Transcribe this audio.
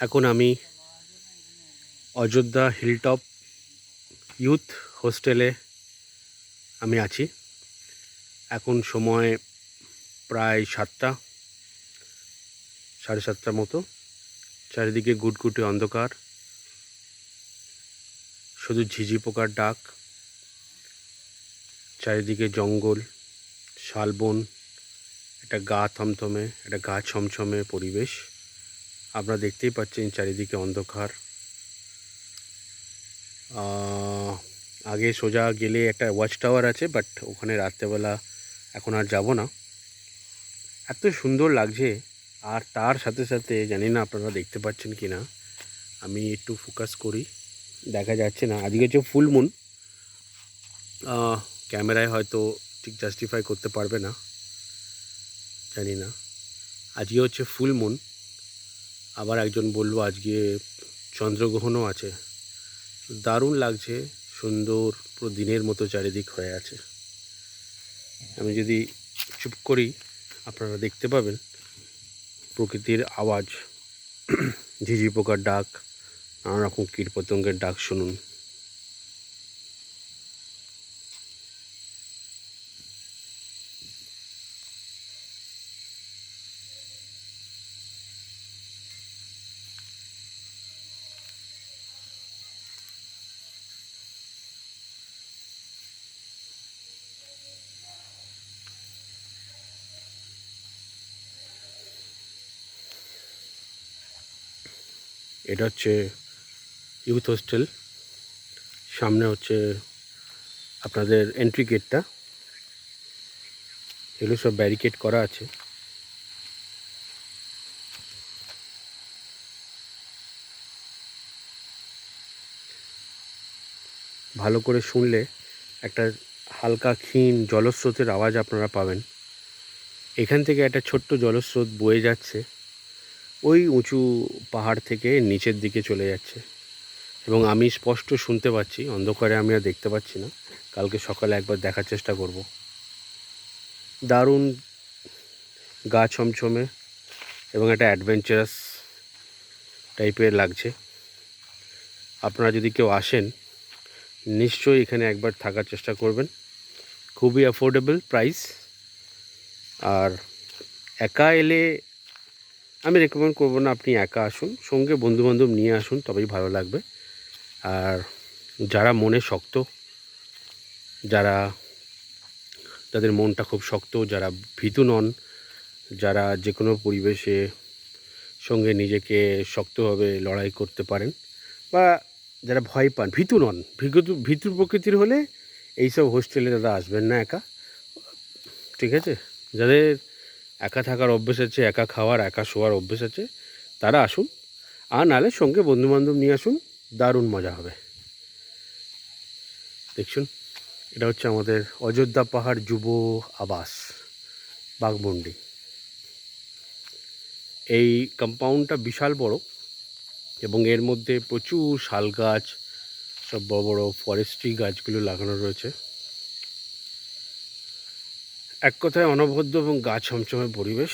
এখন আমি Ayodhya hilltop youth হোস্টেলে আমি আছি। এখন সময় প্রায় 7টা, 7:30টার মতো। চারিদিকে গুটগুটে অন্ধকার, শুধু ঝিঝি পোকার ডাক। চারিদিকে জঙ্গল, শালবন, একটা গা থমথমে, একটা গা ছমছমে পরিবেশ। আপনারা দেখতেই পাচ্ছেন চারিদিকে অন্ধকার। আগে সোজা গেলে একটা ওয়াচ টাওয়ার আছে, বাট ওখানে রাত্রেবেলা এখন আর যাব না। এত সুন্দর লাগছে। আর তার সাথে সাথে জানি না আপনারা দেখতে পাচ্ছেন কি না, আমি একটু ফোকাস করি, দেখা যাচ্ছে না। আজকে হচ্ছে ফুল মুন, ক্যামেরায় হয়তো ঠিক জাস্টিফাই করতে পারবে না, জানি না। আজকে হচ্ছে ফুল মুন, আবার একজন বললো আজকে চন্দ্রগ্রহণও আছে। দারুণ লাগছে, সুন্দর, পুরো দিনের মতো চারিদিক হয়ে আছে। আমি যদি চুপ করি আপনারা দেখতে পাবেন প্রকৃতির আওয়াজ, ঝিঝি পোকার ডাক, নানা রকম কীটপতঙ্গের ডাক শুনুন। এটা হচ্ছে ইউথ হোস্টেল, সামনে হচ্ছে আপনাদের এন্ট্রি গেটটা, এগুলো সব ব্যারিকেড করা আছে। ভালো করে শুনলে একটা হালকা ক্ষীণ জলস্রোতের আওয়াজ আপনারা পাবেন। এখান থেকে একটা ছোট্ট জলস্রোত বয়ে যাচ্ছে, ওই উঁচু পাহাড় থেকে নিচের দিকে চলে যাচ্ছে, এবং আমি স্পষ্ট শুনতে পাচ্ছি। অন্ধকারে আমি আর দেখতে পাচ্ছি না, কালকে সকালে একবার দেখার চেষ্টা করব। দারুণ গা ছমছমে এবং একটা অ্যাডভেঞ্চারাস টাইপের লাগছে। আপনারা যদি কেউ আসেন নিশ্চয়ই এখানে একবার থাকার চেষ্টা করবেন। খুবই অ্যাফোর্ডেবল প্রাইস। আর একা এলে আমি রেকমেন্ড করবো না আপনি একা আসুন, সঙ্গে বন্ধুবান্ধব নিয়ে আসুন, তবেই ভালো লাগবে। আর যারা মনে শক্ত, যারা যাদের মনটা খুব শক্ত, যারা ভীতু নন, যারা যে কোনো পরিবেশে সঙ্গে নিজেকে শক্তভাবে লড়াই করতে পারেন, বা যারা ভয় পান, ভীতু নন, ভীতু প্রকৃতির হলে এইসব হোস্টেলে দাদা আসবেন না একা, ঠিক আছে? যাদের একা থাকার অভ্যেস আছে, একা খাওয়ার, একা শোয়ার অভ্যেস আছে, তারা আসুন। আর নাহলে সঙ্গে বন্ধুবান্ধব নিয়ে আসুন, দারুণ মজা হবে। দেখুন, এটা হচ্ছে আমাদের অযোধ্যা পাহাড় যুব আবাস, বাঘমুন্ডি। এই কম্পাউন্ডটা বিশাল বড়, এবং এর মধ্যে প্রচুর শাল গাছ, সব বড় বড় ফরেস্ট্রি গাছগুলো লাগানো রয়েছে। এক কথায় অনবদ্য এবং গা ছমছমে পরিবেশ।